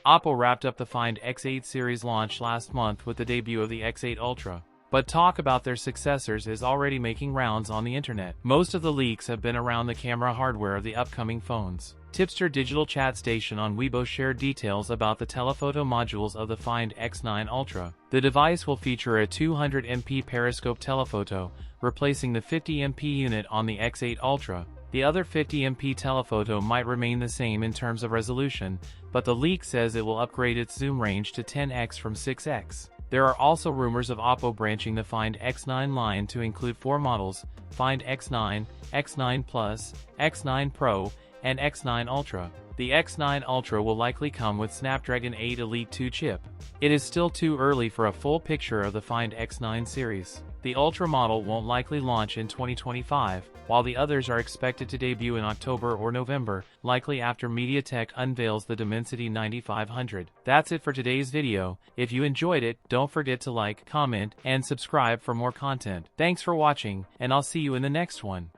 OPPO wrapped up the Find X8 series launch last month with the debut of the X8 Ultra. But talk about their successors is already making rounds on the internet. Most of the leaks have been around the camera hardware of the upcoming phones. Tipster Digital Chat Station on Weibo shared details about the telephoto modules of the Find X9 Ultra. The device will feature a 200MP periscope telephoto, replacing the 50MP unit on the X8 Ultra. The other 50MP telephoto might remain the same in terms of resolution, but the leak says it will upgrade its zoom range to 10x from 6x. There are also rumors of OPPO branching the Find X9 line to include 4 models: Find X9, X9 Plus, X9 Pro, and X9 Ultra. The X9 Ultra will likely come with Snapdragon 8 Elite 2 chip. It is still too early for a full picture of the Find X9 series. The Ultra model won't likely launch in 2025, while the others are expected to debut in October or November, likely after MediaTek unveils the Dimensity 9500. That's it for today's video. If you enjoyed it, don't forget to like, comment, and subscribe for more content. Thanks for watching, and I'll see you in the next one.